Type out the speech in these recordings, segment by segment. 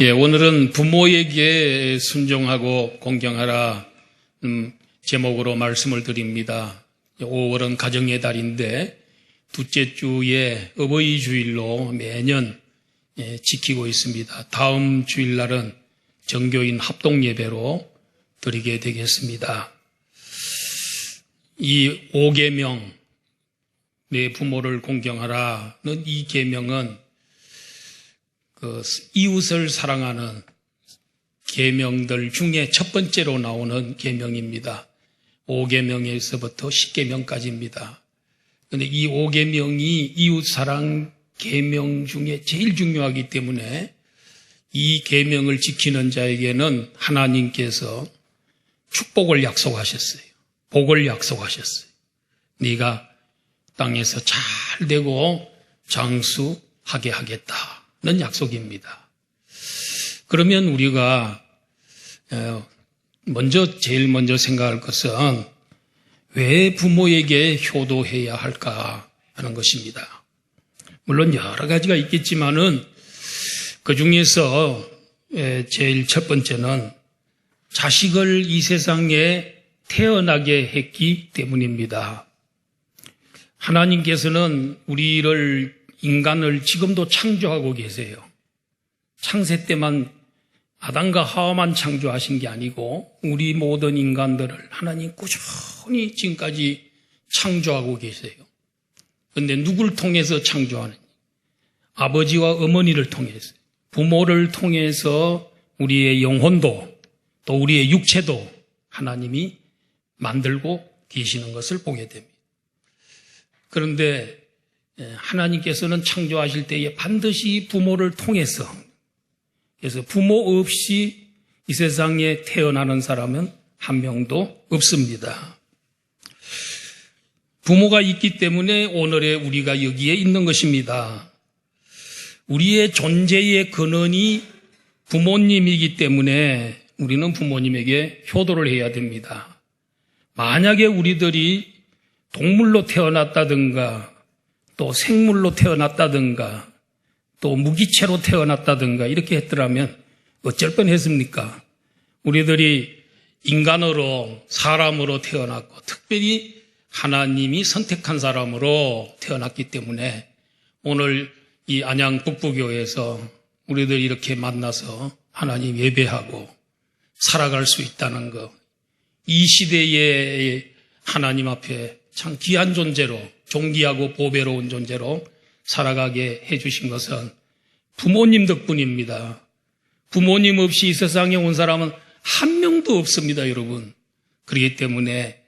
오늘은 부모에게 순종하고 공경하라 제목으로 말씀을 드립니다. 5월은 가정의 달인데 둘째 주에 어버이 주일로 매년 지키고 있습니다. 다음 주일날은 정교인 합동 예배로 드리게 되겠습니다. 이 5계명, 내 부모를 공경하라는 이 계명은 이웃을 사랑하는 계명들 중에 첫 번째로 나오는 계명입니다. 5계명에서부터 10계명까지입니다. 그런데 이 5계명이 이웃 사랑 계명 중에 제일 중요하기 때문에 이 계명을 지키는 자에게는 하나님께서 축복을 약속하셨어요. 복을 약속하셨어요. 네가 땅에서 잘 되고 장수하게 하겠다는 약속입니다. 그러면 우리가 제일 먼저 생각할 것은 왜 부모에게 효도해야 할까 하는 것입니다. 물론 여러 가지가 있겠지만은 그 중에서 제일 첫 번째는 자식을 이 세상에 태어나게 했기 때문입니다. 하나님께서는 인간을 지금도 창조하고 계세요. 창세 때만 아담과 하와만 창조하신 게 아니고 우리 모든 인간들을 하나님 꾸준히 지금까지 창조하고 계세요. 그런데 누굴 통해서 창조하느냐? 아버지와 어머니를 통해서, 부모를 통해서 우리의 영혼도 또 우리의 육체도 하나님이 만들고 계시는 것을 보게 됩니다. 그런데 하나님께서는 창조하실 때에 반드시 부모를 통해서, 그래서 부모 없이 이 세상에 태어나는 사람은 한 명도 없습니다. 부모가 있기 때문에 오늘의 우리가 여기에 있는 것입니다. 우리의 존재의 근원이 부모님이기 때문에 우리는 부모님에게 효도를 해야 됩니다. 만약에 우리들이 동물로 태어났다든가 또 생물로 태어났다든가 또 무기체로 태어났다든가 이렇게 했더라면 어쩔 뻔했습니까? 우리들이 인간으로 사람으로 태어났고 특별히 하나님이 선택한 사람으로 태어났기 때문에 오늘 이 안양 북부교회에서 우리들 이렇게 만나서 하나님 예배하고 살아갈 수 있다는 것, 이 시대의 하나님 앞에 참 귀한 존재로, 존귀하고 보배로운 존재로 살아가게 해주신 것은 부모님 덕분입니다. 부모님 없이 이 세상에 온 사람은 한 명도 없습니다, 여러분. 그렇기 때문에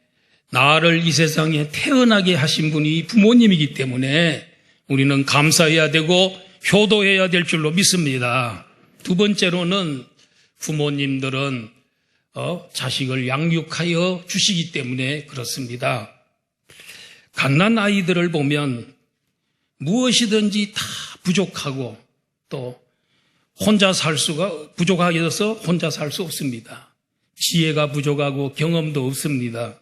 나를 이 세상에 태어나게 하신 분이 부모님이기 때문에 우리는 감사해야 되고 효도해야 될 줄로 믿습니다. 두 번째로는 부모님들은 자식을 양육하여 주시기 때문에 그렇습니다. 갓난 아이들을 보면 무엇이든지 다 부족하고 또 부족하여서 혼자 살 수 없습니다. 지혜가 부족하고 경험도 없습니다.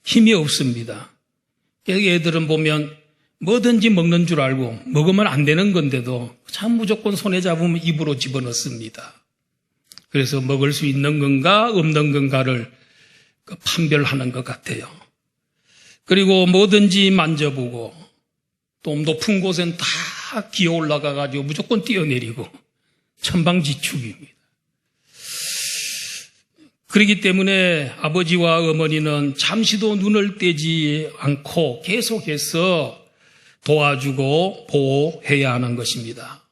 힘이 없습니다. 애들은 보면 뭐든지 먹는 줄 알고 먹으면 안 되는 건데도 참 무조건 손에 잡으면 입으로 집어넣습니다. 그래서 먹을 수 있는 건가 없는 건가를 판별하는 것 같아요. 그리고 뭐든지 만져보고 또 높은 곳엔 다 기어 올라가가지고 무조건 뛰어내리고 천방지축입니다. 그렇기 때문에 아버지와 어머니는 잠시도 눈을 떼지 않고 계속해서 도와주고 보호해야 하는 것입니다.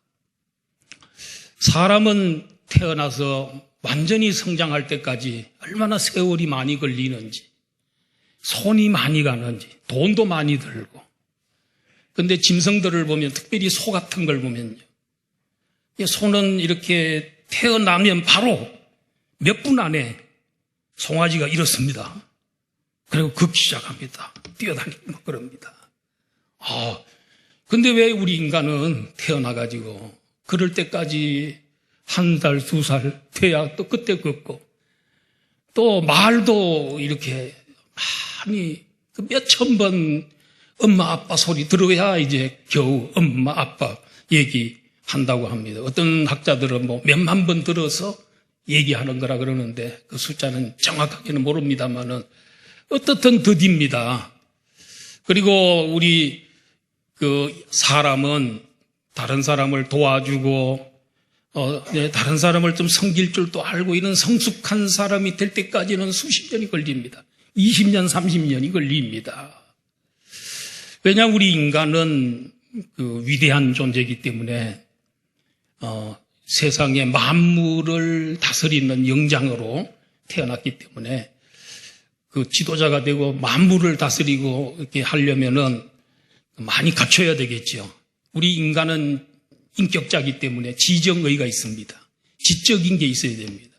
사람은 태어나서 완전히 성장할 때까지 얼마나 세월이 많이 걸리는지, 손이 많이 가는지, 돈도 많이 들고. 그런데 짐승들을 보면, 특별히 소 같은 걸 보면요, 소는 이렇게 태어나면 바로 몇 분 안에 송아지가 일었습니다. 그리고 걷기 시작합니다. 뛰어다니고 그럽니다. 근데 왜 우리 인간은 태어나가지고 그럴 때까지 1달, 2살 돼야 또 그때 걷고 또 말도 이렇게 많이 몇천 번 엄마 아빠 소리 들어야 이제 겨우 엄마 아빠 얘기 한다고 합니다. 어떤 학자들은 뭐 몇만 번 들어서 얘기하는 거라 그러는데 그 숫자는 정확하게는 모릅니다만은 어떻든 더딥니다. 그리고 우리 그 사람은 다른 사람을 도와주고 다른 사람을 좀 섬길 줄도 알고 이런 성숙한 사람이 될 때까지는 수십 년이 걸립니다. 20년, 30년이 걸립니다. 왜냐하면 우리 인간은 그 위대한 존재이기 때문에 세상의 만물을 다스리는 영장으로 태어났기 때문에 그 지도자가 되고 만물을 다스리고 이렇게 하려면은 많이 갖춰야 되겠죠. 우리 인간은 인격자이기 때문에 지정의가 있습니다. 지적인 게 있어야 됩니다.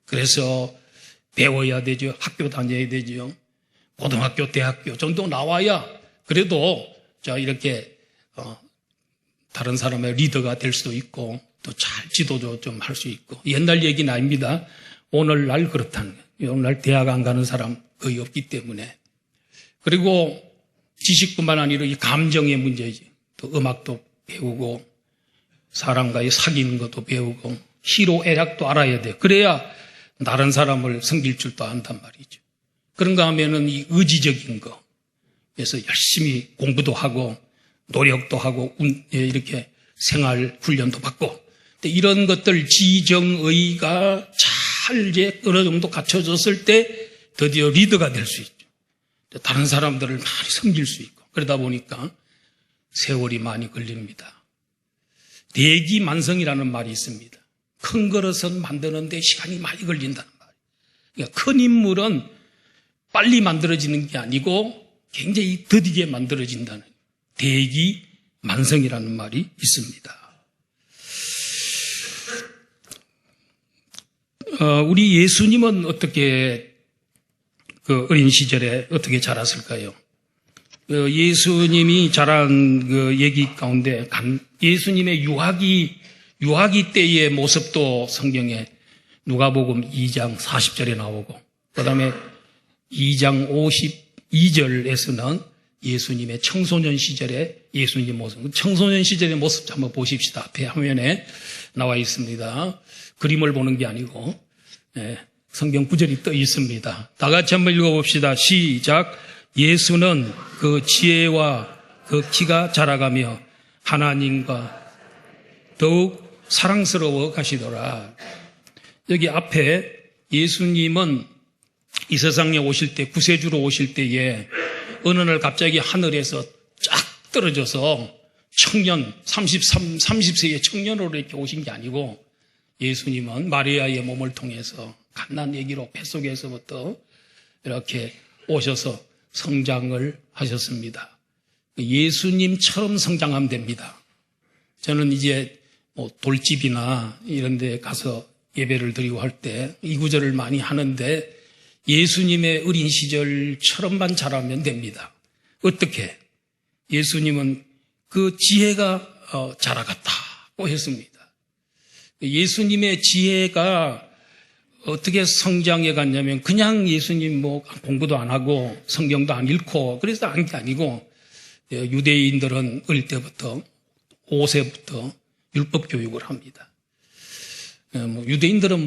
그래서 배워야 되죠. 학교 다녀야 되죠. 고등학교, 대학교 정도 나와야 그래도 이렇게 다른 사람의 리더가 될 수도 있고 또 잘 지도도 좀 할 수 있고 옛날 얘기는 아닙니다. 오늘날 그렇다는 거예요. 오늘날 대학 안 가는 사람 거의 없기 때문에. 그리고 지식뿐만 아니라 이 감정의 문제지. 또 음악도 배우고 사람과의 사귀는 것도 배우고 희로애락도 알아야 돼. 그래야 다른 사람을 섬길 줄도 안단 말이죠. 그런가 하면은 이 의지적인 거. 그래서 열심히 공부도 하고 노력도 하고 이렇게 생활 훈련도 받고 이런 것들 지정의가 잘 이제 어느 정도 갖춰졌을 때 드디어 리더가 될 수 있죠. 다른 사람들을 많이 섬길 수 있고 그러다 보니까 세월이 많이 걸립니다. 대기만성이라는 말이 있습니다. 큰 그릇은 만드는데 시간이 많이 걸린다는 말이에요. 그러니까 큰 인물은 빨리 만들어지는 게 아니고 굉장히 더디게 만들어진다는 대기만성이라는 말이 있습니다. 우리 예수님은 어떻게 그 어린 시절에 어떻게 자랐을까요? 예수님이 자란 그 얘기 가운데 예수님의 유아기 때의 모습도 성경에 누가복음 2장 40절에 나오고 그다음에 2장 52절에서는 예수님의 청소년 시절의 예수님 모습, 청소년 시절의 모습 한번 보십시다. 앞에 화면에 나와 있습니다. 그림을 보는 게 아니고 성경 구절이 떠 있습니다. 다 같이 한번 읽어봅시다. 시작. 예수는 그 지혜와 그 키가 자라가며 하나님과 더욱 사랑스러워 가시더라. 여기 앞에 예수님은 이 세상에 오실 때 구세주로 오실 때에 어느 날 갑자기 하늘에서 쫙 떨어져서 청년 30세의 청년으로 이렇게 오신 게 아니고 예수님은 마리아의 몸을 통해서 갓난 아기로 뱃속에서부터 이렇게 오셔서 성장을 하셨습니다. 예수님처럼 성장하면 됩니다. 저는 이제 돌집이나 이런 데 가서 예배를 드리고 할 때 이 구절을 많이 하는데 예수님의 어린 시절처럼만 자라면 됩니다. 어떻게? 예수님은 그 지혜가 자라갔다고 했습니다. 예수님의 지혜가 어떻게 성장해 갔냐면 그냥 예수님 공부도 안 하고 성경도 안 읽고 그래서 한 게 아니고 유대인들은 어릴 때부터 5세부터 율법 교육을 합니다. 유대인들은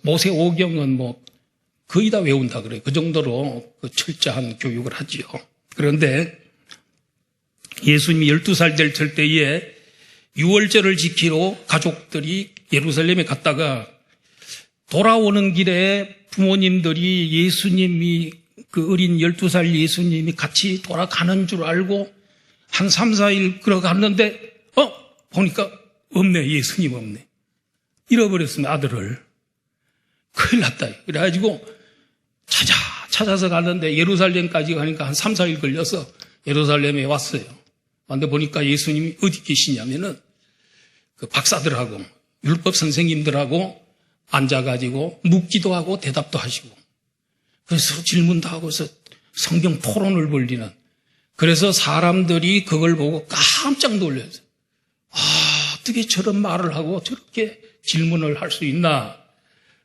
모세 오경은 거의 다 외운다 그래요. 그 정도로 철저한 교육을 하지요. 그런데 예수님이 12살 될 때에 유월절을 지키러 가족들이 예루살렘에 갔다가 돌아오는 길에 부모님들이 예수님이 그 어린 12살 예수님이 같이 돌아가는 줄 알고 한 3, 4일 걸어갔는데 보니까 없네. 예수님 없네. 잃어버렸으면 아들을. 큰일 났다. 그래가지고 찾아서 갔는데 예루살렘까지 가니까 한 3, 4일 걸려서 예루살렘에 왔어요. 근데 보니까 예수님이 어디 계시냐면은 그 박사들하고 율법 선생님들하고 앉아가지고 묻기도 하고 대답도 하시고 그래서 질문도 하고서 성경 토론을 벌리는 그래서 사람들이 그걸 보고 깜짝 놀랐어요. 어떻게 저런 말을 하고 저렇게 질문을 할 수 있나?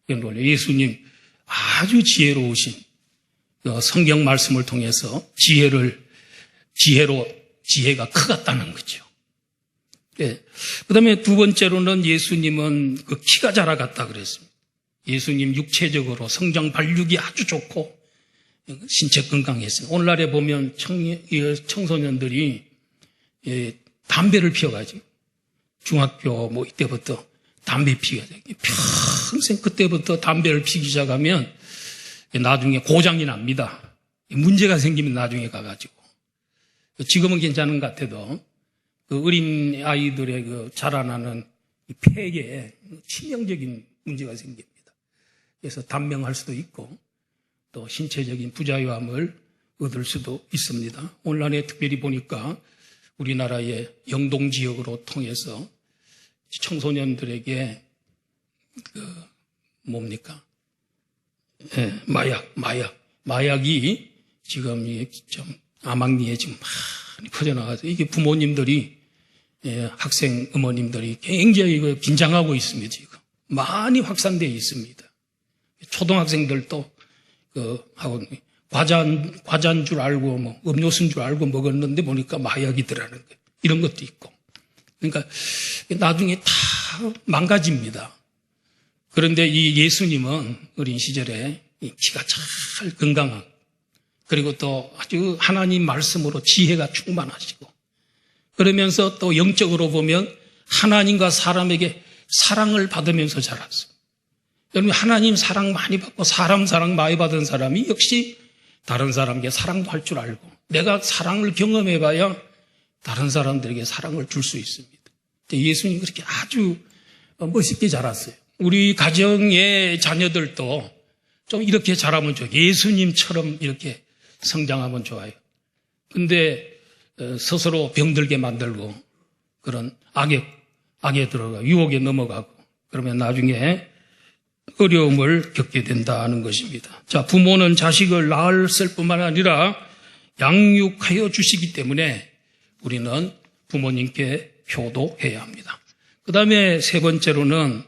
예수님 아주 지혜로우신 성경 말씀을 통해서 지혜가 크겠다는 거죠. 예. 그 다음에 두 번째로는 예수님은 그 키가 자라갔다 그랬습니다. 예수님 육체적으로 성장 발육이 아주 좋고 신체 건강했어요. 오늘날에 보면 청소년들이 담배를 피워가지고 중학교 뭐 이때부터 담배 피워가지고 평생 그때부터 담배를 피기 시작하면 나중에 고장이 납니다. 문제가 생기면 나중에 가가지고. 지금은 괜찮은 것 같아도 그 어린 아이들의 그 자라나는 폐에 치명적인 문제가 생깁니다. 그래서 단명할 수도 있고 또 신체적인 부자유함을 얻을 수도 있습니다. 오늘날에 특별히 보니까 우리나라의 영동 지역으로 통해서 청소년들에게 마약이 지금 좀 암학리에 지금 많이 퍼져나가서 이게 부모님들이 학생 어머님들이 굉장히 긴장하고 있습니다. 지금 많이 확산되어 있습니다. 초등학생들도 과자인 줄 알고 뭐 음료수인 줄 알고 먹었는데 보니까 마약이더라는 거예요. 이런 것도 있고. 그러니까 나중에 다 망가집니다. 그런데 이 예수님은 어린 시절에 키가 잘 건강하고 그리고 또 아주 하나님 말씀으로 지혜가 충만하시고 그러면서 또 영적으로 보면 하나님과 사람에게 사랑을 받으면서 자랐어요. 여러분 하나님 사랑 많이 받고 사람 사랑 많이 받은 사람이 역시 다른 사람에게 사랑도 할 줄 알고 내가 사랑을 경험해봐야 다른 사람들에게 사랑을 줄 수 있습니다. 예수님이 그렇게 아주 멋있게 자랐어요. 우리 가정의 자녀들도 좀 이렇게 자라면 좋아요. 예수님처럼 이렇게 성장하면 좋아요. 근데 스스로 병들게 만들고 그런 악에 들어가 유혹에 넘어가고 그러면 나중에 어려움을 겪게 된다는 것입니다. 자, 부모는 자식을 낳았을 뿐만 아니라 양육하여 주시기 때문에 우리는 부모님께 효도해야 합니다. 그 다음에 세 번째로는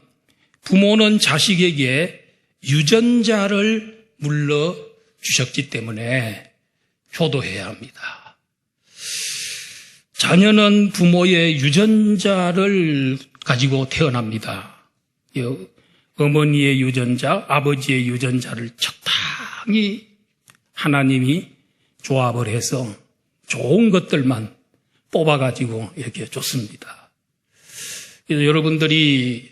부모는 자식에게 유전자를 물려주셨기 때문에 효도해야 합니다. 자녀는 부모의 유전자를 가지고 태어납니다. 어머니의 유전자, 아버지의 유전자를 적당히 하나님이 조합을 해서 좋은 것들만 뽑아가지고 이렇게 줬습니다. 그래서 여러분들이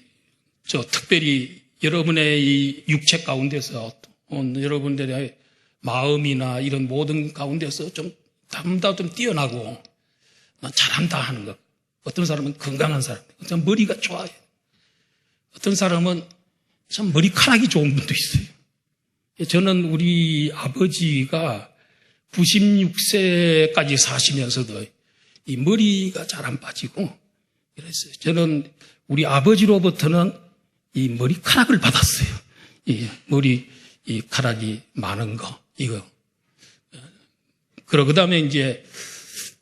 특별히 여러분의 이 육체 가운데서 여러분들의 마음이나 이런 모든 가운데서 좀 담다 좀 뛰어나고 잘한다 하는 것. 어떤 사람은 건강한 사람, 어떤 사람은 머리가 좋아요. 어떤 사람은 참 머리카락이 좋은 분도 있어요. 저는 우리 아버지가 96세까지 사시면서도 이 머리가 잘 안 빠지고 이랬어요. 저는 우리 아버지로부터는 이 머리카락을 받았어요. 이 머리카락이 많은 거, 이거. 그 다음에 이제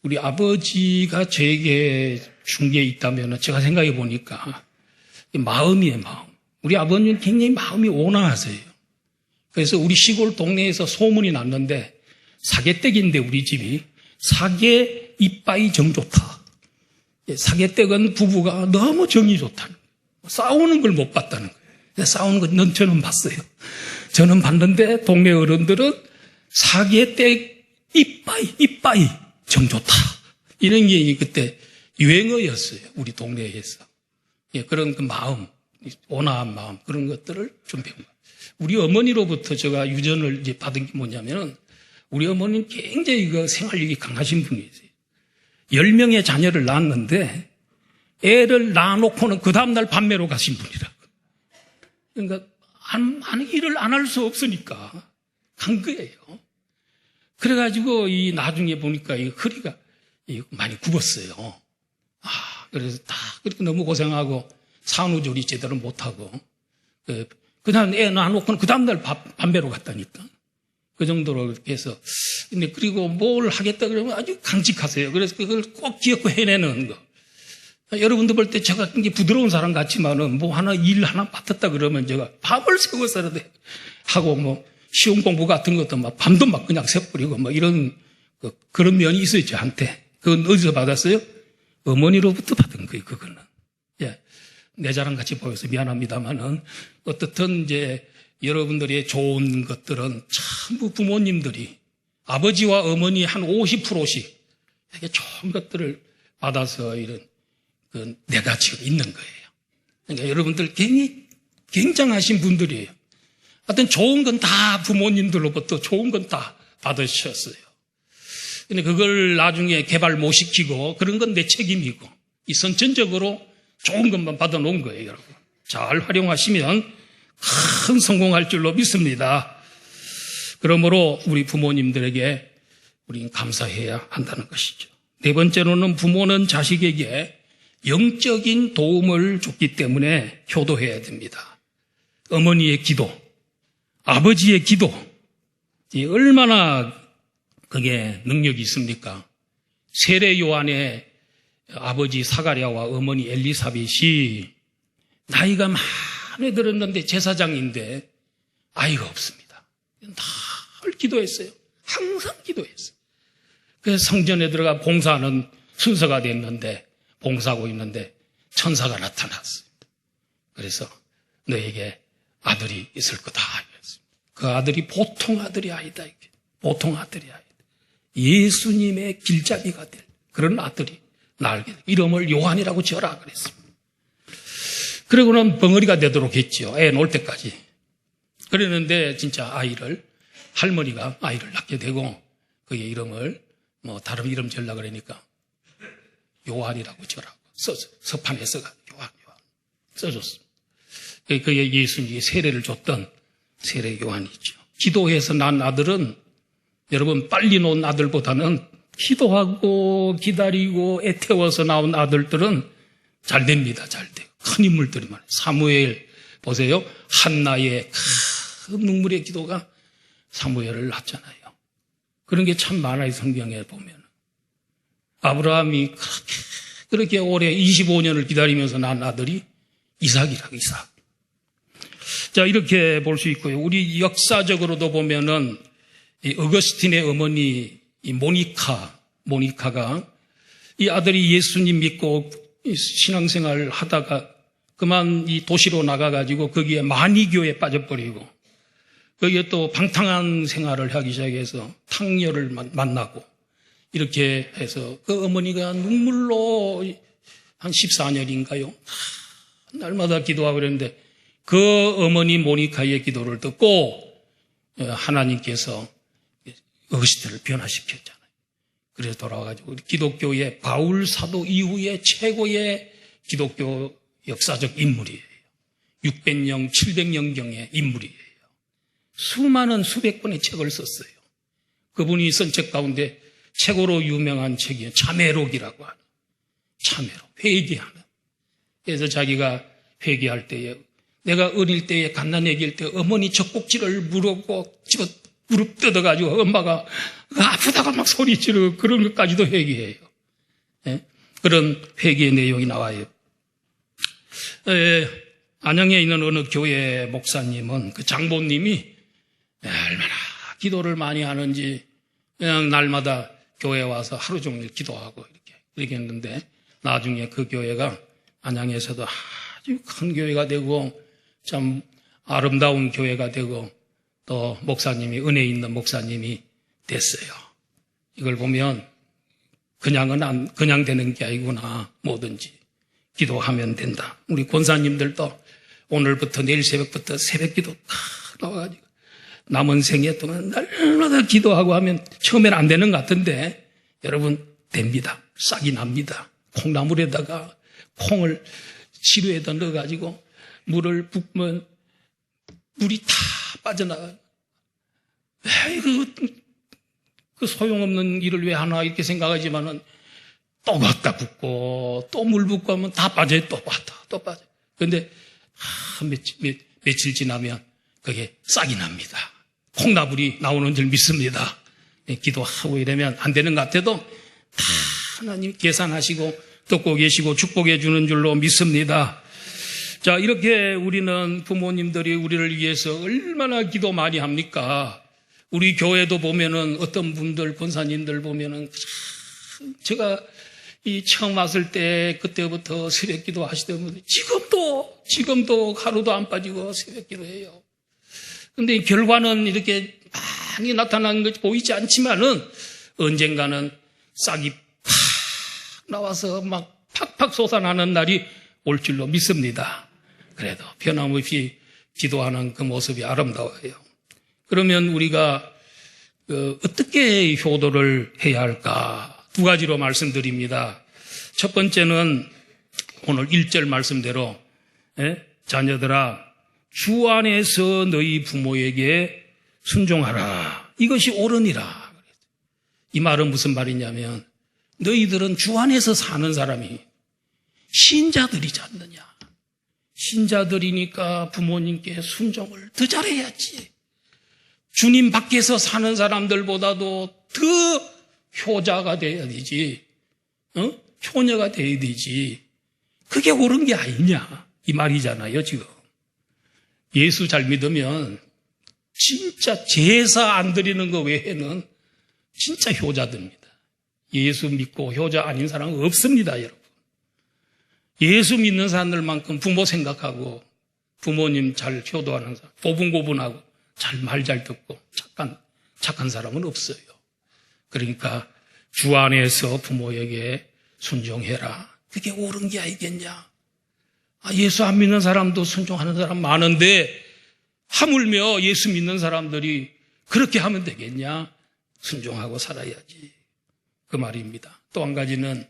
우리 아버지가 저에게 준 게 있다면 제가 생각해 보니까 마음이에요, 마음. 우리 아버님은 굉장히 마음이 온화하세요. 그래서 우리 시골 동네에서 소문이 났는데 사계댁인데 우리 집이 사계 이빠이 정 좋다. 사계댁은 부부가 너무 정이 좋다는 거예요. 싸우는 걸 못 봤다는 거예요. 싸우는 건 저는 봤어요. 저는 봤는데 동네 어른들은 사계댁 이빠이 정 좋다. 이런 게 그때 유행어였어요. 우리 동네에서. 그런 그 마음, 온화한 마음 그런 것들을 좀 배운 거예요. 우리 어머니로부터 제가 유전을 이제 받은 게 뭐냐면은 우리 어머니는 굉장히 그 생활력이 강하신 분이세요. 10명의 자녀를 낳았는데 애를 낳아놓고는 그 다음날 밤매로 가신 분이라고. 그러니까 일을 안 할 수 없으니까 간 거예요. 그래가지고 이 나중에 보니까 이 허리가 많이 굽었어요. 그래서 다 그렇게 너무 고생하고 산후조리 제대로 못하고 그 다음 애 낳아놓고는 그 다음날 밤배로 갔다니까. 그 정도로 그렇게 해서 근데 그리고 뭘 하겠다 그러면 아주 강직하세요. 그래서 그걸 꼭 기억고 해내는 거. 여러분들 볼 때 제가 굉장히 부드러운 사람 같지만은 일 하나 맡았다 그러면 제가 밤을 새워서라도 하고 뭐 시험 공부 같은 것도 막 밤도 막 그냥 새버리고 뭐 이런 그런 면이 있어요 저한테. 그건 어디서 받았어요? 어머니로부터 받은 거예요, 그거는. 예. 내 자랑 같이 보여서 미안합니다만은, 어떻든 이제 여러분들의 좋은 것들은 전부 부모님들이 아버지와 어머니 한 50%씩 되게 좋은 것들을 받아서 이런, 내가 지금 있는 거예요. 그러니까 여러분들 굉장하신 분들이에요. 하여튼 좋은 건 다 부모님들로부터 좋은 건 다 받으셨어요. 근데 그걸 나중에 개발 못 시키고 그런 건 내 책임이고, 이 선천적으로 좋은 것만 받아놓은 거예요, 여러분. 잘 활용하시면 큰 성공할 줄로 믿습니다. 그러므로 우리 부모님들에게 우리는 감사해야 한다는 것이죠. 네 번째로는 부모는 자식에게 영적인 도움을 줬기 때문에 효도해야 됩니다. 어머니의 기도, 아버지의 기도, 이 얼마나 그게 능력이 있습니까? 세례 요한의 아버지 사가랴와 어머니 엘리사벳이 나이가 많이 들었는데 제사장인데 아이가 없습니다. 늘 기도했어요. 항상 기도했어요. 그래서 성전에 들어가 봉사하는 순서가 됐는데, 봉사하고 있는데 천사가 나타났어요. 그래서 너에게 아들이 있을 거다. 그 아들이 보통 아들이 아니다. 보통 아들이 아니다. 예수님의 길잡이가 될 그런 아들이 나에게 이름을 요한이라고 지어라 그랬습니다. 그러고는 벙어리가 되도록 했죠. 애 놓을 때까지. 그랬는데 진짜 할머니가 아이를 낳게 되고 그의 이름을 다른 이름 지으려고 그러니까 요한이라고 지어라고 서판에 써가지고 요한 써줬습니다. 그의 예수님이 세례를 줬던 세례 요한이죠. 기도해서 낳은 아들은 여러분 빨리 놓은 아들보다는 기도하고 기다리고 애태워서 나온 아들들은 잘 됩니다. 잘 돼요. 큰 인물들이 많아요. 사무엘 보세요. 한나의 큰 눈물의 기도가 사무엘을 낳잖아요. 그런 게 참 많아요. 성경에 보면. 아브라함이 그렇게 오래 25년을 기다리면서 낳은 아들이 이삭이라고 이삭. 자, 이렇게 볼 수 있고요. 우리 역사적으로도 보면은 이 어거스틴의 어머니 이 모니카가 이 아들이 예수님 믿고 신앙생활을 하다가 그만 이 도시로 나가가지고 거기에 마니교에 빠져버리고 거기에 또 방탕한 생활을 하기 시작해서 탕녀를 만나고 이렇게 해서 그 어머니가 눈물로 한 14년인가요? 날마다 기도하고 그랬는데 그 어머니 모니카의 기도를 듣고 하나님께서 어거스틴을 변화시켰잖아요. 그래서 돌아와가지고 기독교의 바울 사도 이후의 최고의 기독교 역사적 인물이에요. 600년, 700년경의 인물이에요. 수많은 수백 권의 책을 썼어요. 그분이 쓴 책 가운데 최고로 유명한 책이 참회록이라고 하는 참회록, 회개하는. 그래서 자기가 회개할 때에 내가 어릴 때에 갓난아기일 때 어머니 젖꼭지를 무릎 뜯어가지고 엄마가 아프다가 막 소리 지르고 그런 것까지도 회개해요. 예? 그런 회개의 내용이 나와요. 안양에 있는 어느 교회 목사님은 그 장보님이 얼마나 기도를 많이 하는지 그냥 날마다 교회에 와서 하루 종일 기도하고 이렇게 했는데 나중에 그 교회가 안양에서도 아주 큰 교회가 되고 참 아름다운 교회가 되고 또 목사님이 은혜 있는 목사님이 됐어요. 이걸 보면 그냥 되는 게 아니구나. 뭐든지 기도하면 된다. 우리 권사님들도 오늘부터 내일 새벽부터 새벽기도 다 나와가지고 남은 생애 동안 날마다 기도하고 하면 처음엔 안 되는 것 같은데 여러분 됩니다. 싹이 납니다. 콩나물에다가 콩을 시루에다 넣어가지고 물을 붓면 물이 다 빠져나가요. 그 소용없는 일을 왜 하나 이렇게 생각하지만은 또 갖다 붓고 또 물 붓고 하면 다 빠져요. 또 빠져. 그런데 며칠 지나면 그게 싹이 납니다. 콩나물이 나오는 줄 믿습니다. 기도하고 이러면 안 되는 것 같아도 다 하나님 계산하시고 듣고 계시고 축복해 주는 줄로 믿습니다. 자, 이렇게 우리는 부모님들이 우리를 위해서 얼마나 기도 많이 합니까? 우리 교회도 보면은 어떤 분들, 권사님들 보면은 제가 이 처음 왔을 때 그때부터 새벽 기도 하시던 분들 지금도 하루도 안 빠지고 새벽 기도해요. 근데 이 결과는 이렇게 많이 나타나는 것이 보이지 않지만은 언젠가는 싹이 팍 나와서 막 팍팍 솟아나는 날이 올 줄로 믿습니다. 그래도 변함없이 기도하는 그 모습이 아름다워요. 그러면 우리가 어떻게 효도를 해야 할까? 두 가지로 말씀드립니다. 첫 번째는 오늘 1절 말씀대로 자녀들아 주 안에서 너희 부모에게 순종하라. 이것이 옳으니라. 이 말은 무슨 말이냐면 너희들은 주 안에서 사는 사람이 신자들이지 않느냐. 신자들이니까 부모님께 순종을 더 잘해야지. 주님 밖에서 사는 사람들보다도 더 효자가 돼야 되지. 효녀가 돼야 되지. 그게 옳은 게 아니냐. 이 말이잖아요, 지금. 예수 잘 믿으면 진짜 제사 안 드리는 거 외에는 진짜 효자들입니다. 예수 믿고 효자 아닌 사람은 없습니다, 여러분. 예수 믿는 사람들만큼 부모 생각하고 부모님 잘 효도하는 사람, 고분고분하고 말 잘 듣고 착한 사람은 없어요. 그러니까 주 안에서 부모에게 순종해라. 그게 옳은 게 아니겠냐. 예수 안 믿는 사람도 순종하는 사람 많은데 하물며 예수 믿는 사람들이 그렇게 하면 되겠냐. 순종하고 살아야지. 그 말입니다. 또 한 가지는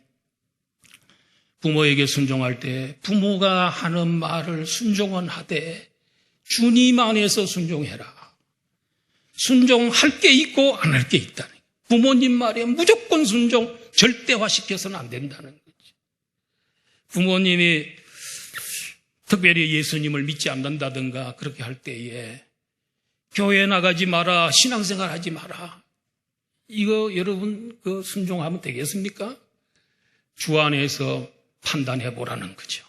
부모에게 순종할 때 부모가 하는 말을 순종은 하되 주님 안에서 순종해라. 순종할 게 있고 안 할 게 있다는 거예요. 부모님 말에 무조건 순종 절대화시켜서는 안 된다는 거죠. 부모님이 특별히 예수님을 믿지 않는다든가 그렇게 할 때에 교회 나가지 마라, 신앙생활 하지 마라. 이거 여러분 순종하면 되겠습니까? 주 안에서 판단해 보라는 거죠.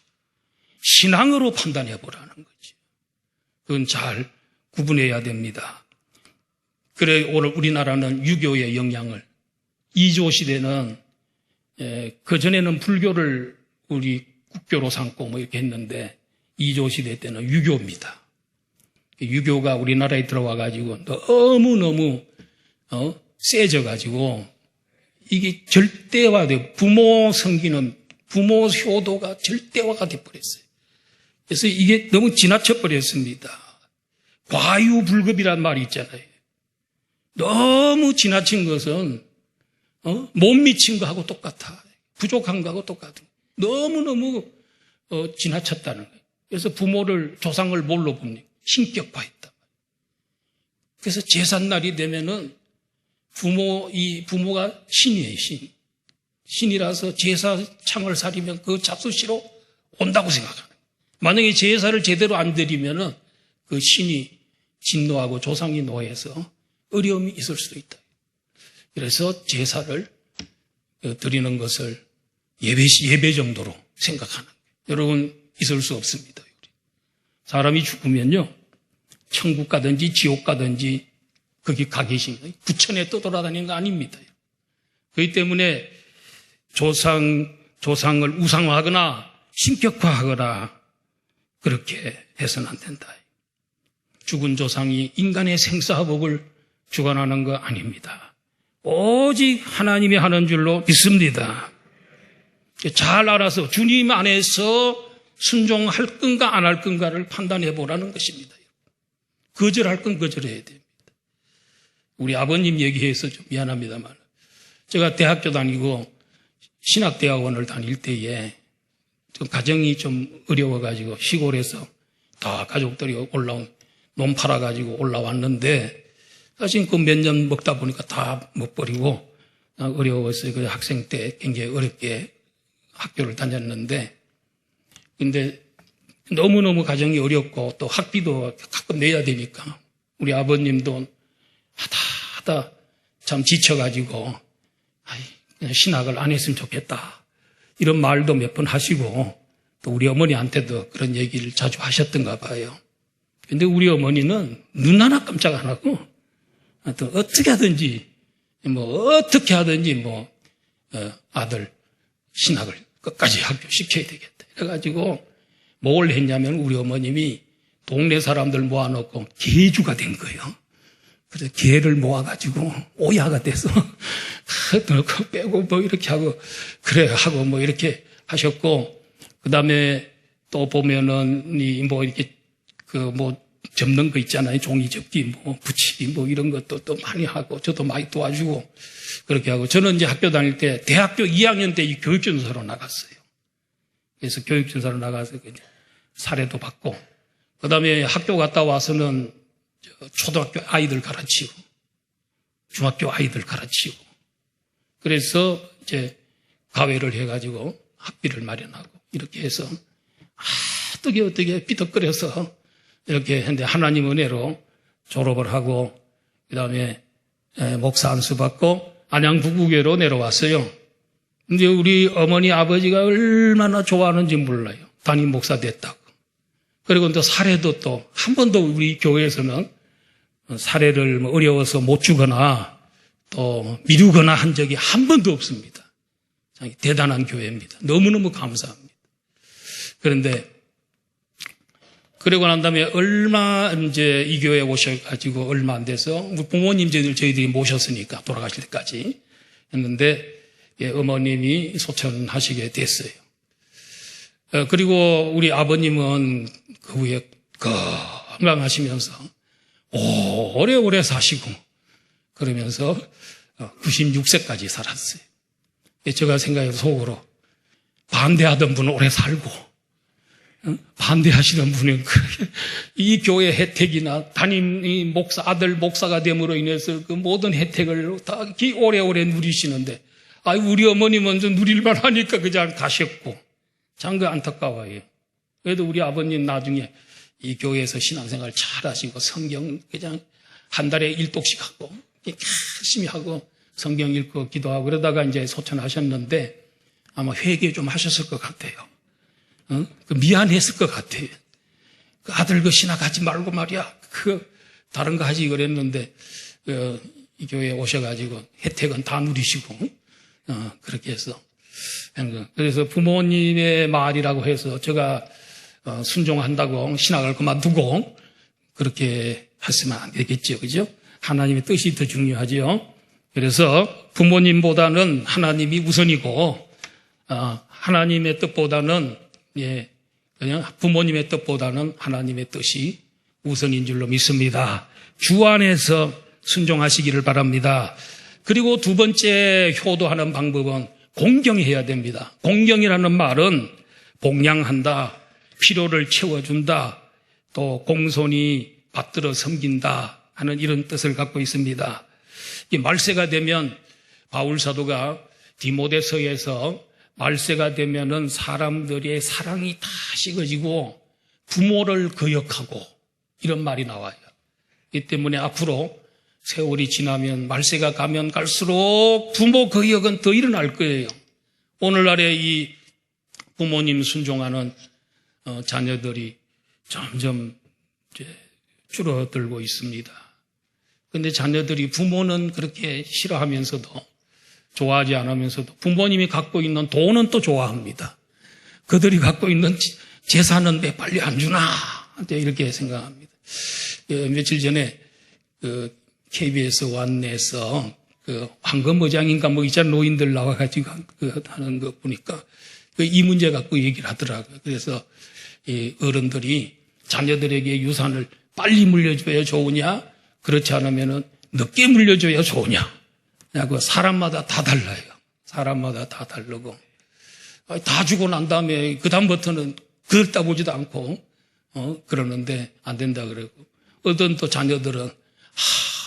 신앙으로 판단해 보라는 거죠. 그건 잘 구분해야 됩니다. 그래 오늘 우리나라는 유교의 영향을 2조 시대는 그전에는 불교를 우리 국교로 삼고 뭐 이렇게 했는데 2조 시대 때는 유교입니다. 유교가 우리나라에 들어와 가지고 너무너무 세져 가지고 이게 절대화되고 부모 섬기는 부모 효도가 절대화가 돼 버렸어요. 그래서 이게 너무 지나쳐 버렸습니다. 과유불급이란 말이 있잖아요. 너무 지나친 것은 못 미친 거하고 똑같아. 부족한 거하고 똑같아. 너무너무 지나쳤다는 거예요. 그래서 부모를 조상을 뭘로 봅니까? 신격화했다. 그래서 제삿날이 되면은 부모가 신이에요, 신. 신이라서 제사창을 사리면 그 잡수시러 온다고 생각하는 거예요. 만약에 제사를 제대로 안 드리면은 그 신이 진노하고 조상이 노해서 어려움이 있을 수도 있다. 그래서 제사를 드리는 것을 예배 정도로 생각하는 거예요. 여러분 있을 수 없습니다. 사람이 죽으면요 천국 가든지 지옥 가든지 거기 가 계신 거예요. 부천에 떠돌아다니는 거 아닙니다. 그렇기 때문에 조상을 우상화하거나 신격화하거나 그렇게 해서는 안 된다. 죽은 조상이 인간의 생사복을 주관하는 거 아닙니다. 오직 하나님이 하는 줄로 믿습니다. 잘 알아서 주님 안에서 순종할 건가 안 할 건가를 판단해 보라는 것입니다. 거절할 건 거절해야 됩니다. 우리 아버님 얘기해서 좀 미안합니다만 제가 대학교 다니고 신학대학원을 다닐 때에 좀 가정이 좀 어려워가지고 시골에서 다 가족들이 논 팔아가지고 올라왔는데 사실 그 몇 년 먹다 보니까 다 못 버리고 어려웠어요. 그 학생 때 굉장히 어렵게 학교를 다녔는데 근데 너무너무 가정이 어렵고 또 학비도 가끔 내야 되니까 우리 아버님도 하다 참 지쳐가지고 그냥 신학을 안 했으면 좋겠다 이런 말도 몇 번 하시고 또 우리 어머니한테도 그런 얘기를 자주 하셨던가 봐요. 근데 우리 어머니는 눈 하나 깜짝 안 하고 또 어떻게 하든지 아들 신학을 끝까지 합격시켜야 되겠다. 그래가지고 뭘 했냐면 우리 어머님이 동네 사람들 모아놓고 개주가 된 거예요. 그래서 개를 모아가지고 오야가 돼서 넣고 빼고 뭐 이렇게 하고 그래 하고 뭐 이렇게 하셨고, 그 다음에 또 보면은 이 뭐 이렇게 그 뭐 접는 거 있잖아요. 종이 접기 뭐 붙이기 뭐 이런 것도 또 많이 하고 저도 많이 도와주고 그렇게 하고, 저는 이제 학교 다닐 때 대학교 2학년 때 이 교육전사로 나갔어요. 그래서 교육전사로 나가서 사례도 받고, 그 다음에 학교 갔다 와서는 초등학교 아이들 가르치고 중학교 아이들 가르치고, 그래서 이제 가회를 해가지고 학비를 마련하고 이렇게 해서 어떻게 삐덕거려서 이렇게 했는데, 하나님 은혜로 졸업을 하고 그 다음에 목사 안수 받고 안양 부구교로 내려왔어요. 근데 우리 어머니 아버지가 얼마나 좋아하는지 몰라요. 담임 목사 됐다고. 그리고 또 사례도 또 한 번도 우리 교회에서는 사례를 어려워서 못 주거나 또 미루거나 한 적이 한 번도 없습니다. 대단한 교회입니다. 너무너무 감사합니다. 그런데 그러고 난 다음에 얼마 이제 이 교회에 오셔가지고 얼마 안 돼서 부모님 저희들이 모셨으니까 돌아가실 때까지 했는데, 어머님이 소천하시게 됐어요. 그리고 우리 아버님은 그 후에 건강하시면서 오래오래 사시고 그러면서 96세까지 살았어요. 제가 생각해서 속으로 반대하던 분은 오래 살고 반대하시는 분은 이 교회 혜택이나 담임 목사, 아들 목사가 됨으로 인해서 그 모든 혜택을 다 오래오래 누리시는데, 우리 어머님은 좀 누릴만 하니까 그냥 가셨고, 참 안타까워요. 그래도 우리 아버님 나중에 이 교회에서 신앙생활 잘 하시고 성경 그냥 한 달에 1독씩 하고 열심히 하고 성경 읽고 기도하고 그러다가 이제 소천하셨는데, 아마 회개 좀 하셨을 것 같아요. 미안했을 것 같아요. 그 아들 그 신학 하지 말고 말이야. 다른 거 하지 그랬는데, 이 교회에 오셔가지고 혜택은 다 누리시고, 그렇게 해서. 그래서 부모님의 말이라고 해서 제가 순종한다고 신학을 그만두고 그렇게 했으면 안 되겠죠. 그죠? 하나님의 뜻이 더 중요하죠. 그래서 부모님보다는 하나님이 우선이고, 하나님의 뜻보다는 그냥 부모님의 뜻보다는 하나님의 뜻이 우선인 줄로 믿습니다. 주 안에서 순종하시기를 바랍니다. 그리고 두 번째 효도하는 방법은 공경해야 됩니다. 공경이라는 말은 복량한다, 필요를 채워준다, 또 공손히 받들어 섬긴다 하는 이런 뜻을 갖고 있습니다. 말세가 되면 바울 사도가 디모데서에서 말세가 되면은 사람들의 사랑이 다 식어지고 부모를 거역하고 이런 말이 나와요. 이 때문에 앞으로 세월이 지나면 말세가 가면 갈수록 부모 거역은 더 일어날 거예요. 오늘날의 이 부모님 순종하는 자녀들이 점점 이제 줄어들고 있습니다. 그런데 자녀들이 부모는 그렇게 싫어하면서도 좋아하지 않으면서도 부모님이 갖고 있는 돈은 또 좋아합니다. 그들이 갖고 있는 재산은 왜 빨리 안 주나 이렇게 생각합니다. 며칠 전에 KBS 완내에서 황금어장인가 뭐 있잖아요. 노인들 나와가지고 하는 거 보니까 이 문제 갖고 얘기를 하더라고요. 그래서 이 어른들이 자녀들에게 유산을 빨리 물려줘야 좋으냐, 그렇지 않으면 늦게 물려줘야 좋으냐. 사람마다 다 달라요. 사람마다 다 다르고. 다 주고 난 다음에 그다음부터는 그렇다 보지도 않고, 그러는데 안 된다 그러고. 어떤 또 자녀들은,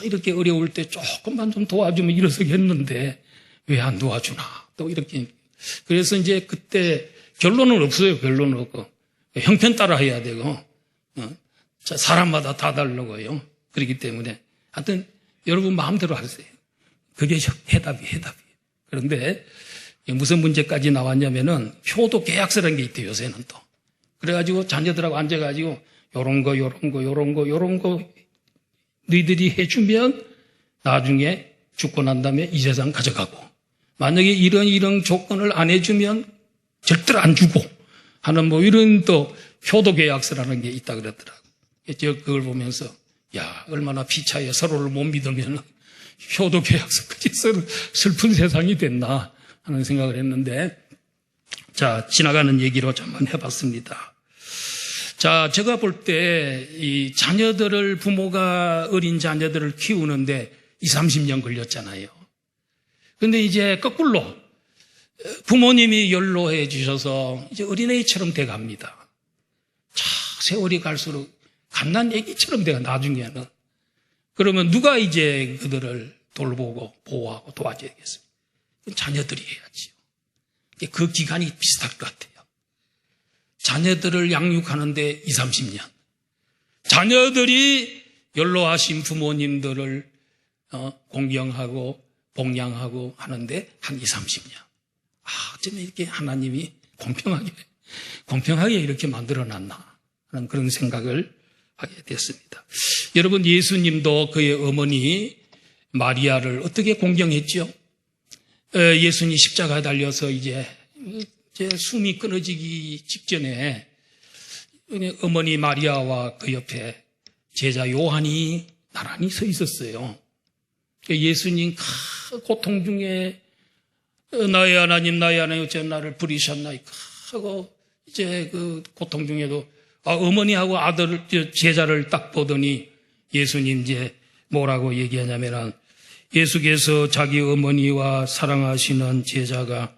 이렇게 어려울 때 조금만 좀 도와주면 일어서겠는데, 왜 안 도와주나. 또 이렇게. 그래서 이제 그때 결론은 없어요. 결론은 없고. 형편 따라 해야 되고, 사람마다 다 다르고요. 그렇기 때문에. 하여튼, 여러분 마음대로 하세요. 그게 해답이에요. 그런데 무슨 문제까지 나왔냐면은 효도 계약서라는 게 있대요, 요새는 또. 그래가지고 자녀들하고 앉아가지고 요런 거 너희들이 해주면 나중에 죽고 난 다음에 이 재산 가져가고 만약에 이런 조건을 안 해주면 절대로 안 주고 하는 뭐 이런 또 효도계약서라는 게 있다 그러더라고요. 제가 그걸 보면서 야, 얼마나 피차에 서로를 못 믿으면 효도계약서까지 슬픈 세상이 됐나 하는 생각을 했는데, 자, 지나가는 얘기로 한번 해봤습니다. 자, 제가 볼 때 이 자녀들을, 부모가 어린 자녀들을 키우는데 20, 30년 걸렸잖아요. 근데 이제 거꾸로 부모님이 연로해 주셔서 이제 어린애처럼 돼 갑니다. 자, 세월이 갈수록 갓난 애기처럼 돼가 나중에는. 그러면 누가 이제 그들을 돌보고 보호하고 도와줘야겠습니까? 자녀들이 해야지요. 그 기간이 비슷할 것 같아요. 자녀들을 양육하는데 20, 30년. 자녀들이 연로하신 부모님들을 공경하고 봉양하고 하는데 한 20, 30년. 어쩌면 이렇게 하나님이 공평하게 이렇게 만들어놨나 하는 그런 생각을 하게 됐습니다. 여러분, 예수님도 그의 어머니 마리아를 어떻게 공경했죠? 예수님 십자가에 달려서 이제 숨이 끊어지기 직전에 어머니 마리아와 그 옆에 제자 요한이 나란히 서 있었어요. 예수님 고통 중에 나의 하나님 어째 나를 부리셨나이까 하고 이제 그 고통 중에도 어머니하고 아들 제자를 딱 보더니 예수님 이제 뭐라고 얘기하냐면 예수께서 자기 어머니와 사랑하시는 제자가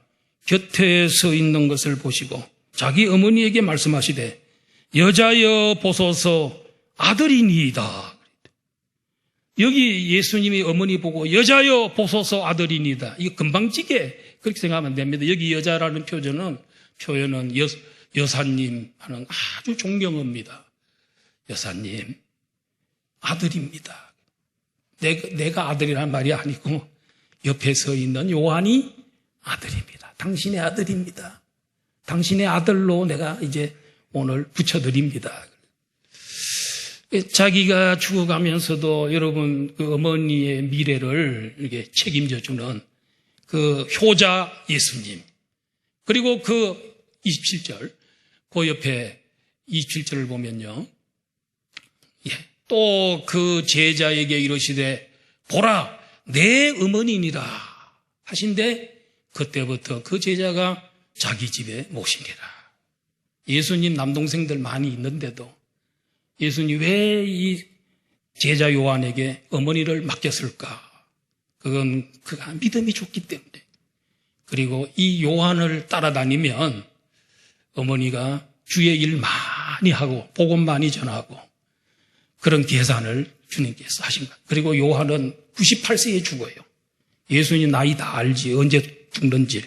곁에 서 있는 것을 보시고 자기 어머니에게 말씀하시되 여자여 보소서 아들이니이다. 여기 예수님이 어머니 보고 여자여 보소서 아들이니이다. 이거 금방지게 그렇게 생각하면 안 됩니다. 여기 여자라는 표현은 여사님 하는 아주 존경어입니다. 여사님, 아들입니다. 내가 아들이란 말이 아니고 옆에 서 있는 요한이 아들입니다. 당신의 아들입니다. 당신의 아들로 내가 이제 오늘 붙여드립니다. 자기가 죽어가면서도 여러분 그 어머니의 미래를 이렇게 책임져주는 그 효자 예수님. 그리고 그 27절, 그 옆에 27절을 보면요. 또 그 제자에게 이르시되 보라 내 어머니니라 하신데 그때부터 그 제자가 자기 집에 모시게라. 예수님 남동생들 많이 있는데도 예수님 왜 이 제자 요한에게 어머니를 맡겼을까? 그건 그가 믿음이 좋기 때문에. 그리고 이 요한을 따라다니면 어머니가 주의 일 많이 하고 복음 많이 전하고 그런 계산을 주님께서 하신 거예요. 그리고 요한은 98세에 죽어요. 예수님 나이 다 알지 언제 죽는지.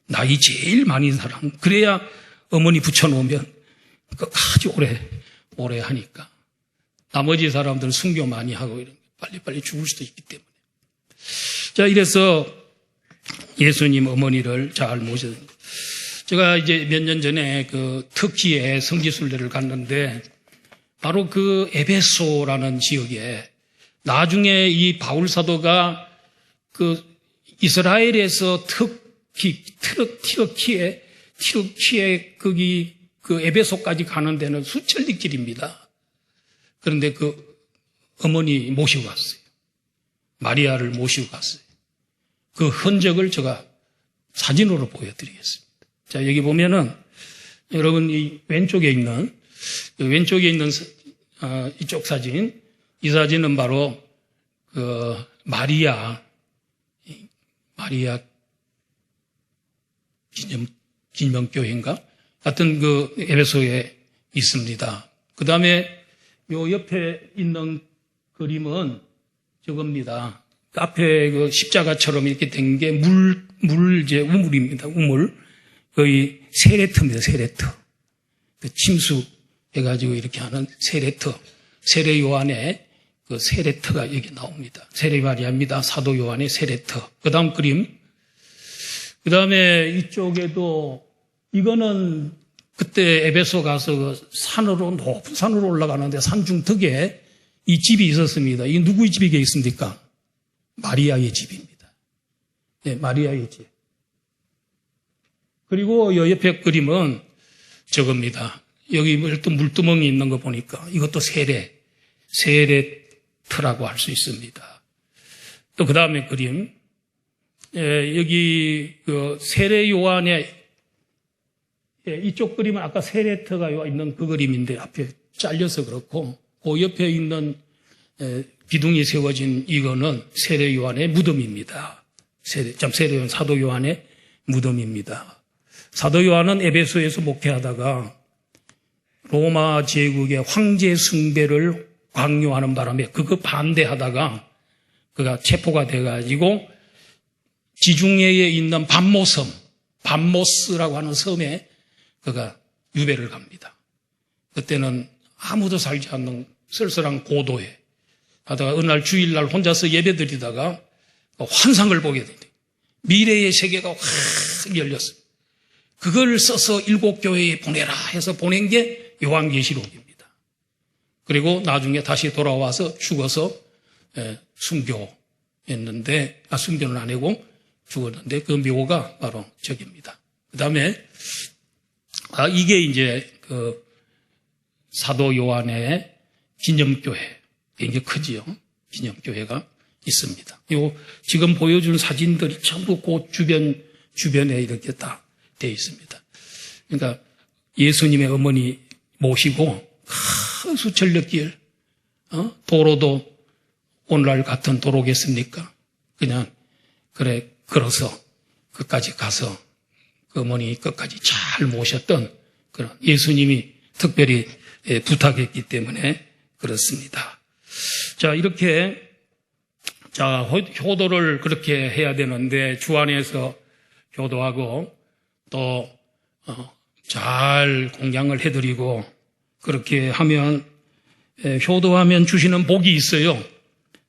나이 제일 많은 사람. 그래야 어머니 붙여놓으면 끝까지 오래 하니까. 나머지 사람들은 순교 많이 하고 이런 빨리빨리 죽을 수도 있기 때문에. 자, 이래서 예수님 어머니를 잘 모셔야 됩니다. 제가 이제 몇 년 전에 그 터키에 성지순례를 갔는데 바로 그 에베소라는 지역에 나중에 이 바울 사도가 그 이스라엘에서 티르키에 거기 그 에베소까지 가는 데는 수천리 길입니다. 그런데 그 어머니 모시고 갔어요. 마리아를 모시고 갔어요. 그 흔적을 제가 사진으로 보여드리겠습니다. 자, 여기 보면은 여러분 이 왼쪽에 있는 이쪽 사진, 이 사진은 바로 그 마리아 기념교회인가? 같은 그 에베소에 있습니다. 그 다음에 요 옆에 있는 그림은 저겁니다. 앞에 그 십자가처럼 이렇게 된 게 우물입니다. 우물. 거의 세레터입니다. 세레터. 그 침수해가지고 이렇게 하는 세레터. 세례 요한의 그 세레터가 여기 나옵니다. 세례 마리아입니다. 사도 요한의 세레터. 그 다음 그림. 그 다음에 이쪽에도 이거는 그때 에베소 가서 그 높은 산으로 올라가는데 산중턱에 이 집이 있었습니다. 이 누구의 집이 있습니까? 마리아의 집입니다. 예, 마리아의 지혜. 그리고 요 옆에 그림은 저겁니다. 여기 또 물두멍이 있는 거 보니까 이것도 세례터라고 할 수 있습니다. 또 그 다음에 그림, 여기 그 세례 요한의 이쪽 그림은 아까 세례터가 있는 그 그림인데 앞에 잘려서 그렇고 그 옆에 있는 기둥이 세워진 이거는 세례 요한의 무덤입니다. 세례 요한, 사도 요한의 무덤입니다. 사도 요한은 에베소에서 목회하다가 로마 제국의 황제 숭배를 강요하는 바람에 그거 반대하다가 그가 체포가 돼가지고 지중해에 있는 밤모스라고 하는 섬에 그가 유배를 갑니다. 그때는 아무도 살지 않는 쓸쓸한 고도에 하다가 어느 날 주일날 혼자서 예배드리다가 환상을 보게 됩니다. 미래의 세계가 확 열렸어요. 그걸 써서 7교회에 보내라 해서 보낸 게 요한계시록입니다. 그리고 나중에 다시 돌아와서 죽어서 순교했는데, 순교는 안 하고 죽었는데 그 묘가 바로 저기입니다. 그 다음에 이게 이제 그 사도 요한의 기념교회, 굉장히 크지요. 기념교회가 있습니다. 요 지금 보여준 사진들이 전부 그 주변에 이렇게 다 되어 있습니다. 그러니까 예수님의 어머니 모시고 큰 수천리길, 도로도 오늘날 같은 도로겠습니까? 그냥 그래 걸어서 끝까지 가서 그 어머니 끝까지 잘 모셨던 그런 예수님이 특별히 부탁했기 때문에 그렇습니다. 자, 이렇게 효도를 그렇게 해야 되는데 주 안에서 효도하고 또 잘 공양을 해드리고 그렇게 하면 효도하면 주시는 복이 있어요.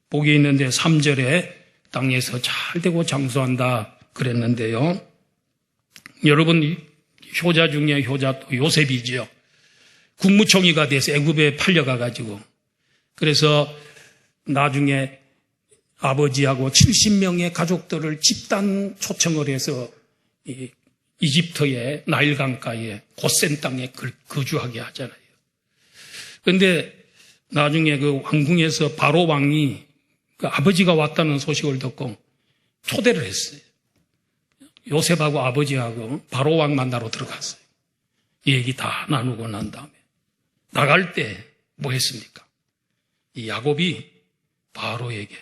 복이 있는데 3절에 땅에서 잘 되고 장수한다 그랬는데요. 여러분 효자 중에 효자 또 요셉이죠. 국무총리가 돼서 애굽에 팔려가가지고 그래서 나중에 아버지하고 70명의 가족들을 집단 초청을 해서 이집트의 나일강가에 고센 땅에 거주하게 하잖아요. 그런데 나중에 그 왕궁에서 바로 왕이 그 아버지가 왔다는 소식을 듣고 초대를 했어요. 요셉하고 아버지하고 바로 왕 만나러 들어갔어요. 이 얘기 다 나누고 난 다음에 나갈 때 뭐 했습니까? 이 야곱이 바로에게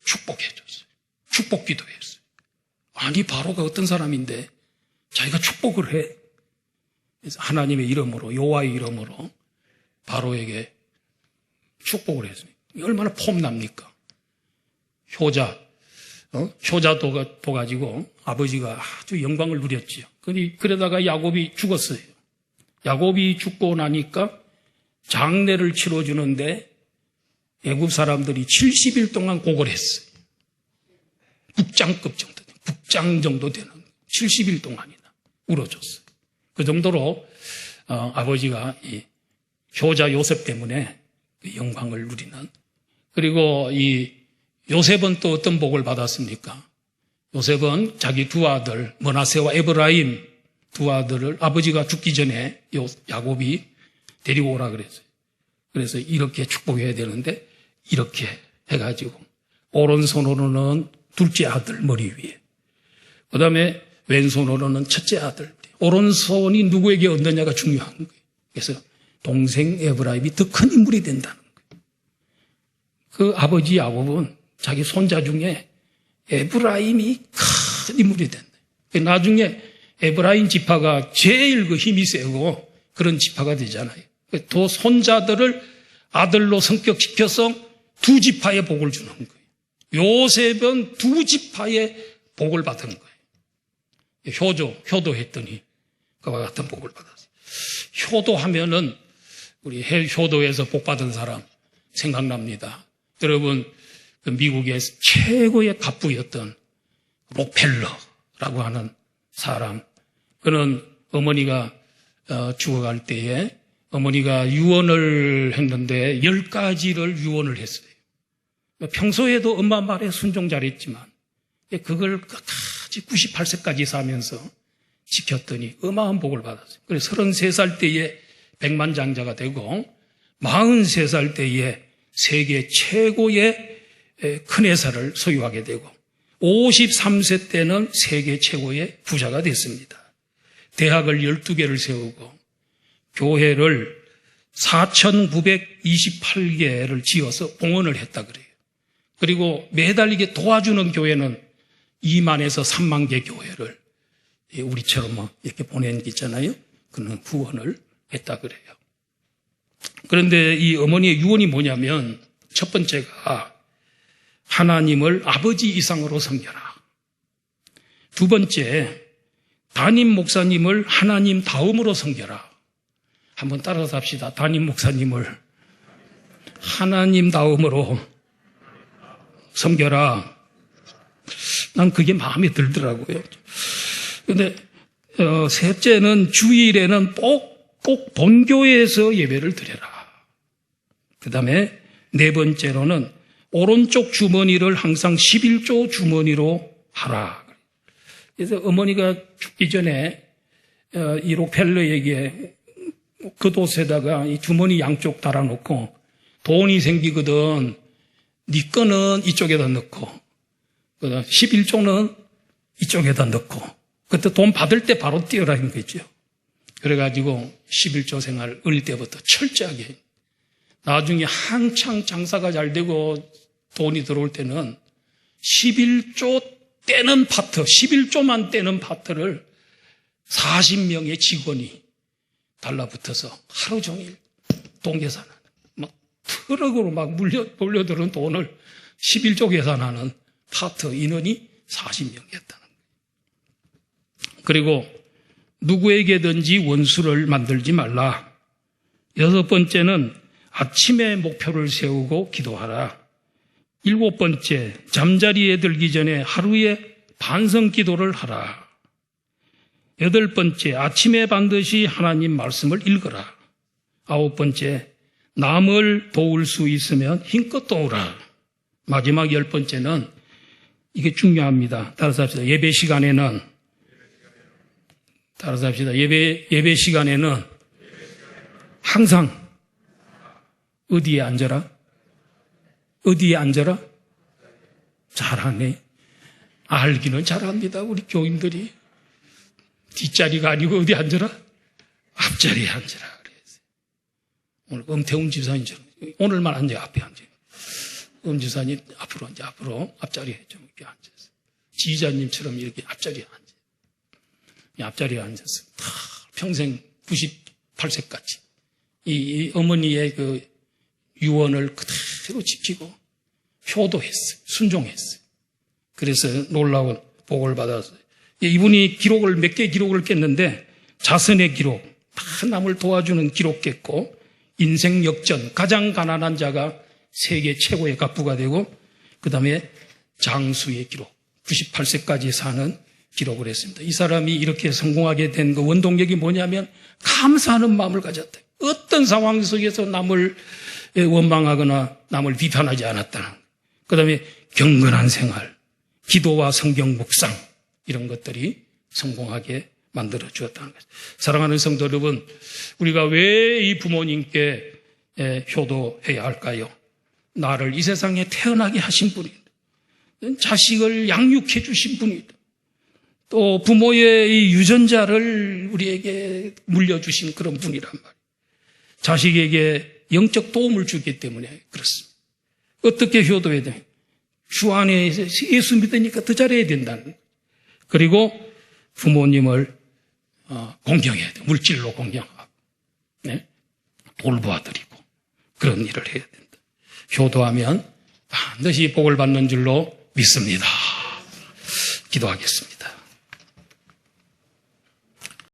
축복해줬어요. 축복 기도했어요. 아니 바로가 어떤 사람인데 자기가 축복을 해. 그래서 하나님의 이름으로 여호와의 이름으로 바로에게 축복을 했어요. 얼마나 폼납니까? 효자 둬가지고 아버지가 아주 영광을 누렸지요. 그러다가 야곱이 죽었어요. 야곱이 죽고 나니까 장례를 치러주는데 애굽 사람들이 70일 동안 고걸했어요. 국장 정도 되는 70일 동안이나 울어줬어요. 그 정도로 아버지가 이 효자 요셉 때문에 그 영광을 누리는. 그리고 이 요셉은 또 어떤 복을 받았습니까? 요셉은 자기 두 아들 므낫세와 에브라임 두 아들을 아버지가 죽기 전에 야곱이 데리고 오라 그랬어요. 그래서 이렇게 축복해야 되는데 이렇게 해가지고 오른손으로는 둘째 아들 머리 위에, 그 다음에 왼손으로는 첫째 아들. 오른손이 누구에게 얻느냐가 중요한 거예요. 그래서 동생 에브라임이 더 큰 인물이 된다는 거예요. 그 아버지 야곱은 자기 손자 중에 에브라임이 큰 인물이 된다. 나중에 에브라임 지파가 제일 그 힘이 세고 그런 지파가 되잖아요. 또 손자들을 아들로 성격시켜서 두 지파의 복을 주는 거예요. 요셉은 두 지파의 복을 받은 거예요. 효도했더니 그와 같은 복을 받았어요. 효도하면은 우리 효도에서 복 받은 사람 생각납니다. 여러분, 그 미국의 최고의 갑부였던 록펠러라고 하는 사람, 그는 어머니가 죽어갈 때에 어머니가 유언을 했는데 10가지를 유언을 했어요. 평소에도 엄마 말에 순종 잘했지만 그걸 끝까지 끝까지 98세까지 사면서 지켰더니 어마어마한 복을 받았어요. 그래서 33살 때에 백만장자가 되고 43살 때에 세계 최고의 큰 회사를 소유하게 되고 53세 때는 세계 최고의 부자가 됐습니다. 대학을 12개를 세우고 교회를 4,928개를 지어서 봉헌을 했다 그래요. 그리고 매달 이게 도와주는 교회는 2만에서 3만 개 교회를 우리처럼 이렇게 보낸 게 있잖아요. 그는 후원을 했다 그래요. 그런데 이 어머니의 유언이 뭐냐면 첫 번째가 하나님을 아버지 이상으로 섬겨라. 두 번째, 담임 목사님을 하나님 다음으로 섬겨라. 한번 따라서 합시다. 담임 목사님을 하나님 다음으로 섬겨라. 난 그게 마음에 들더라고요. 그런데 셋째는 주일에는 꼭 본교회에서 예배를 드려라. 그 다음에 네 번째로는 오른쪽 주머니를 항상 11조 주머니로 하라. 그래서 어머니가 죽기 전에 이 록펠러에게 그 돛에다가 이 주머니 양쪽 달아놓고 돈이 생기거든 네 거는 이쪽에다 넣고 11조는 이쪽에다 넣고 그때 돈 받을 때 바로 띄우라는 거죠. 그래가지고 11조 생활을 어릴 때부터 철저하게 나중에 한창 장사가 잘 되고 돈이 들어올 때는 11조 떼는 파트, 11조만 떼는 파트를 40명의 직원이 달라붙어서 하루 종일 돈 계산하는, 막 트럭으로 막 몰려드는 돈을 11조 계산하는 파트 인원이 40명이었다는 거예요. 그리고 누구에게든지 원수를 만들지 말라. 여섯 번째는 아침에 목표를 세우고 기도하라. 일곱 번째, 잠자리에 들기 전에 하루에 반성 기도를 하라. 여덟 번째, 아침에 반드시 하나님 말씀을 읽어라. 아홉 번째, 남을 도울 수 있으면 힘껏 도우라. 마지막 열 번째는 이게 중요합니다. 따라서 합시다. 예배 시간에는 따라서 합시다. 예배 시간에는 항상 어디에 앉아라? 어디에 앉아라? 잘하네. 알기는 잘합니다. 우리 교인들이. 뒷자리가 아니고 어디 앉아라? 앞자리에 앉아라. 그랬어요. 오늘 엄태웅 집사님처럼 오늘만 앉아 앞에 앉아요. 집사님 앞으로 앉아 앞으로 앞자리에 좀 이렇게 앉았어요. 지휘자님처럼 이렇게 앞자리에 앉아요. 앞자리에 앉았어요. 다 평생 98세까지 이 어머니의 그 유언을 그대로 지키고 효도했어요. 순종했어요. 그래서 놀라운 복을 받았어요. 이분이 기록을 몇 개 기록을 깼는데 자선의 기록, 다 남을 도와주는 기록 깼고 인생 역전, 가장 가난한 자가 세계 최고의 갑부가 되고 그 다음에 장수의 기록, 98세까지 사는 기록을 했습니다. 이 사람이 이렇게 성공하게 된 그 원동력이 뭐냐면 감사하는 마음을 가졌다. 어떤 상황 속에서 남을 원망하거나 남을 비판하지 않았다는. 그 다음에 경건한 생활, 기도와 성경 묵상 이런 것들이 성공하게 만들어 주었다는 것입니다. 사랑하는 성도 여러분, 우리가 왜 이 부모님께 효도해야 할까요? 나를 이 세상에 태어나게 하신 분이다. 자식을 양육해 주신 분이다. 또 부모의 이 유전자를 우리에게 물려주신 그런 분이란 말이에요. 자식에게 영적 도움을 주기 때문에 그렇습니다. 어떻게 효도해야 돼? 주 안에 예수 믿으니까 더 잘해야 된다는 거예요. 그리고 부모님을 공경해야 돼. 물질로 공경하고 네? 돌보아드리고 그런 일을 해야 된다. 효도하면 반드시 복을 받는 줄로 믿습니다. 기도하겠습니다.